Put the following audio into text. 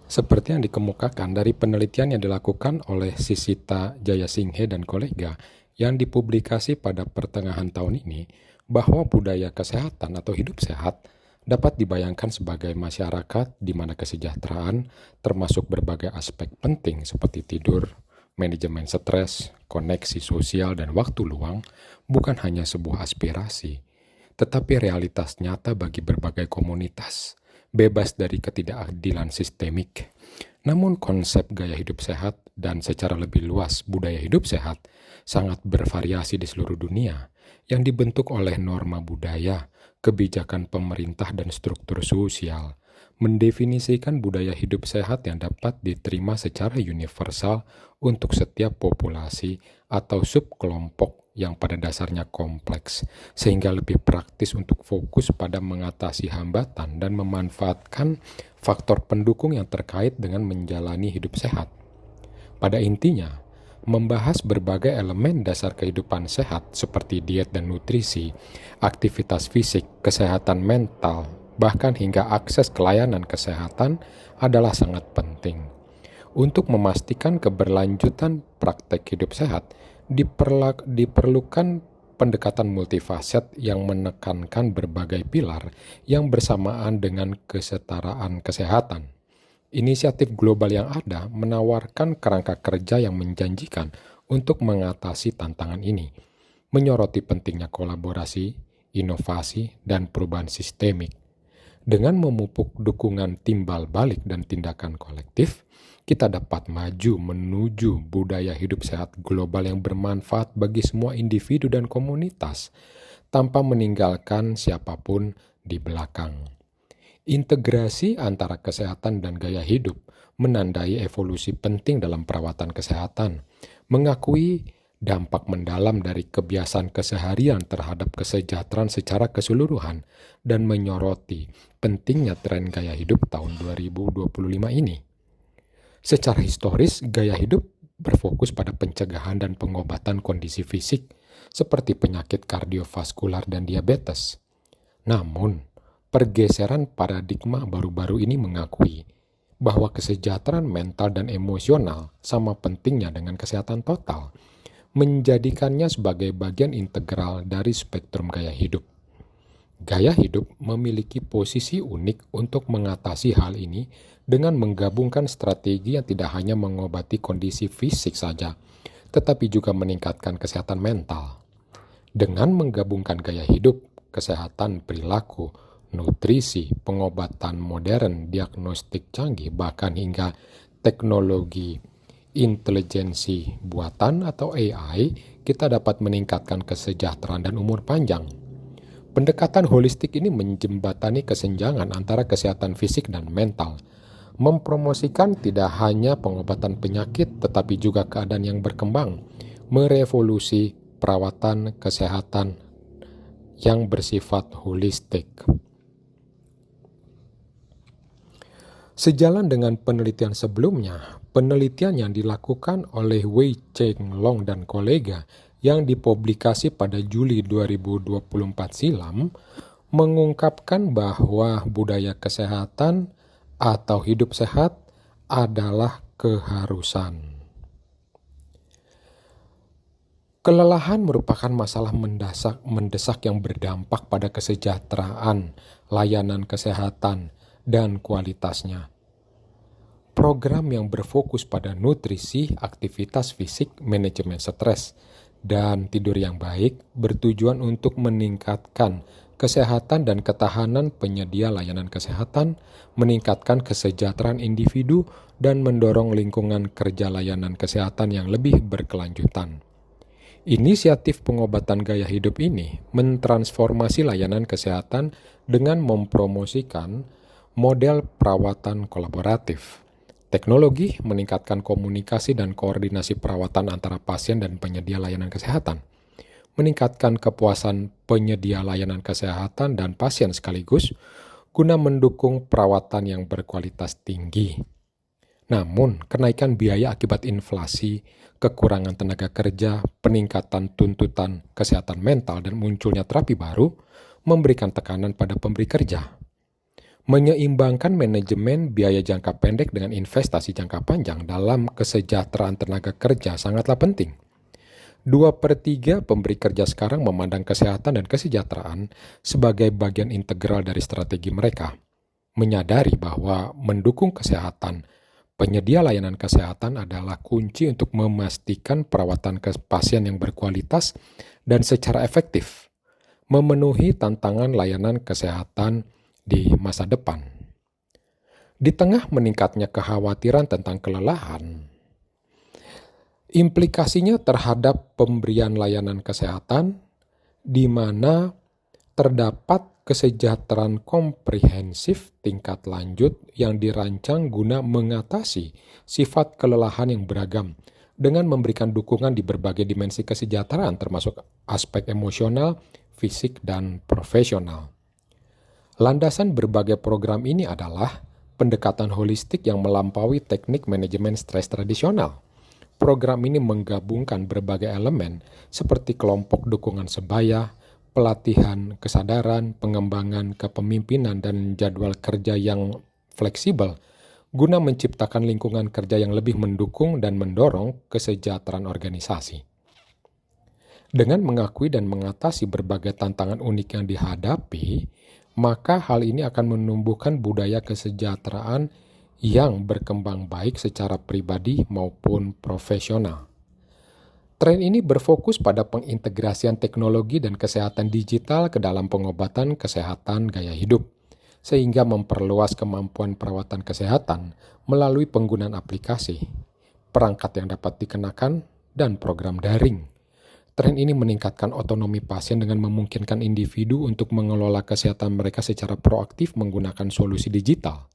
Seperti yang dikemukakan dari penelitian yang dilakukan oleh Sisita Jayasinghe dan kolega yang dipublikasi pada pertengahan tahun ini, bahwa budaya kesehatan atau hidup sehat dapat dibayangkan sebagai masyarakat di mana kesejahteraan, termasuk berbagai aspek penting seperti tidur, manajemen stres, koneksi sosial, dan waktu luang, bukan hanya sebuah aspirasi, tetapi realitas nyata bagi berbagai komunitas, bebas dari ketidakadilan sistemik. Namun konsep gaya hidup sehat dan secara lebih luas budaya hidup sehat sangat bervariasi di seluruh dunia yang dibentuk oleh norma budaya, kebijakan pemerintah dan struktur sosial. Mendefinisikan budaya hidup sehat yang dapat diterima secara universal untuk setiap populasi atau subkelompok yang pada dasarnya kompleks, sehingga lebih praktis untuk fokus pada mengatasi hambatan dan memanfaatkan faktor pendukung yang terkait dengan menjalani hidup sehat. Pada intinya, membahas berbagai elemen dasar kehidupan sehat seperti diet dan nutrisi, aktivitas fisik, kesehatan mental, bahkan hingga akses ke layanan kesehatan adalah sangat penting. Untuk memastikan keberlanjutan praktek hidup sehat, diperlukan pendekatan multifaset yang menekankan berbagai pilar yang bersamaan dengan kesetaraan kesehatan. Inisiatif global yang ada menawarkan kerangka kerja yang menjanjikan untuk mengatasi tantangan ini, menyoroti pentingnya kolaborasi, inovasi, dan perubahan sistemik. Dengan memupuk dukungan timbal balik dan tindakan kolektif, kita dapat maju menuju budaya hidup sehat global yang bermanfaat bagi semua individu dan komunitas, tanpa meninggalkan siapapun di belakang. Integrasi antara kesehatan dan gaya hidup menandai evolusi penting dalam perawatan kesehatan, mengakui dampak mendalam dari kebiasaan keseharian terhadap kesejahteraan secara keseluruhan, dan menyoroti pentingnya tren gaya hidup tahun 2025 ini. Secara historis, gaya hidup berfokus pada pencegahan dan pengobatan kondisi fisik seperti penyakit kardiovaskular dan diabetes. Namun, pergeseran paradigma baru-baru ini mengakui bahwa kesejahteraan mental dan emosional sama pentingnya dengan kesehatan total, menjadikannya sebagai bagian integral dari spektrum gaya hidup. Gaya hidup memiliki posisi unik untuk mengatasi hal ini dengan menggabungkan strategi yang tidak hanya mengobati kondisi fisik saja, tetapi juga meningkatkan kesehatan mental. Dengan menggabungkan gaya hidup, kesehatan perilaku, nutrisi, pengobatan modern, diagnostik canggih, bahkan hingga teknologi intelijensi buatan atau AI, kita dapat meningkatkan kesejahteraan dan umur panjang. Pendekatan holistik ini menjembatani kesenjangan antara kesehatan fisik dan mental, mempromosikan tidak hanya pengobatan penyakit tetapi juga keadaan yang berkembang, merevolusi perawatan kesehatan yang bersifat holistik. Sejalan dengan penelitian sebelumnya, penelitian yang dilakukan oleh Wei Cheng Long dan kolega yang dipublikasi pada Juli 2024 silam mengungkapkan bahwa budaya kesehatan atau hidup sehat adalah keharusan. Kelelahan merupakan masalah mendesak yang berdampak pada kesejahteraan, layanan kesehatan, dan kualitasnya. Program yang berfokus pada nutrisi, aktivitas fisik, manajemen stres, dan tidur yang baik bertujuan untuk meningkatkan kesehatan dan ketahanan penyedia layanan kesehatan, meningkatkan kesejahteraan individu, dan mendorong lingkungan kerja layanan kesehatan yang lebih berkelanjutan. Inisiatif pengobatan gaya hidup ini mentransformasi layanan kesehatan dengan mempromosikan model perawatan kolaboratif. Teknologi meningkatkan komunikasi dan koordinasi perawatan antara pasien dan penyedia layanan kesehatan, meningkatkan kepuasan penyedia layanan kesehatan dan pasien sekaligus, guna mendukung perawatan yang berkualitas tinggi. Namun, kenaikan biaya akibat inflasi, kekurangan tenaga kerja, peningkatan tuntutan kesehatan mental, dan munculnya terapi baru memberikan tekanan pada pemberi kerja. Menyeimbangkan manajemen biaya jangka pendek dengan investasi jangka panjang dalam kesejahteraan tenaga kerja sangatlah penting. 2/3 pemberi kerja sekarang memandang kesehatan dan kesejahteraan sebagai bagian integral dari strategi mereka, menyadari bahwa mendukung kesehatan, penyedia layanan kesehatan adalah kunci untuk memastikan perawatan pasien yang berkualitas dan secara efektif, memenuhi tantangan layanan kesehatan di masa depan. Di tengah meningkatnya kekhawatiran tentang kelelahan, implikasinya terhadap pemberian layanan kesehatan di mana terdapat kesejahteraan komprehensif tingkat lanjut yang dirancang guna mengatasi sifat kelelahan yang beragam dengan memberikan dukungan di berbagai dimensi kesejahteraan termasuk aspek emosional, fisik, dan profesional. Landasan berbagai program ini adalah pendekatan holistik yang melampaui teknik manajemen stres tradisional. Program ini menggabungkan berbagai elemen seperti kelompok dukungan sebaya, pelatihan kesadaran, pengembangan kepemimpinan, dan jadwal kerja yang fleksibel guna menciptakan lingkungan kerja yang lebih mendukung dan mendorong kesejahteraan organisasi. Dengan mengakui dan mengatasi berbagai tantangan unik yang dihadapi, maka hal ini akan menumbuhkan budaya kesejahteraan yang berkembang baik secara pribadi maupun profesional. Tren ini berfokus pada pengintegrasian teknologi dan kesehatan digital ke dalam pengobatan kesehatan gaya hidup, sehingga memperluas kemampuan perawatan kesehatan melalui penggunaan aplikasi, perangkat yang dapat dikenakan, dan program daring. Tren ini meningkatkan otonomi pasien dengan memungkinkan individu untuk mengelola kesehatan mereka secara proaktif menggunakan solusi digital.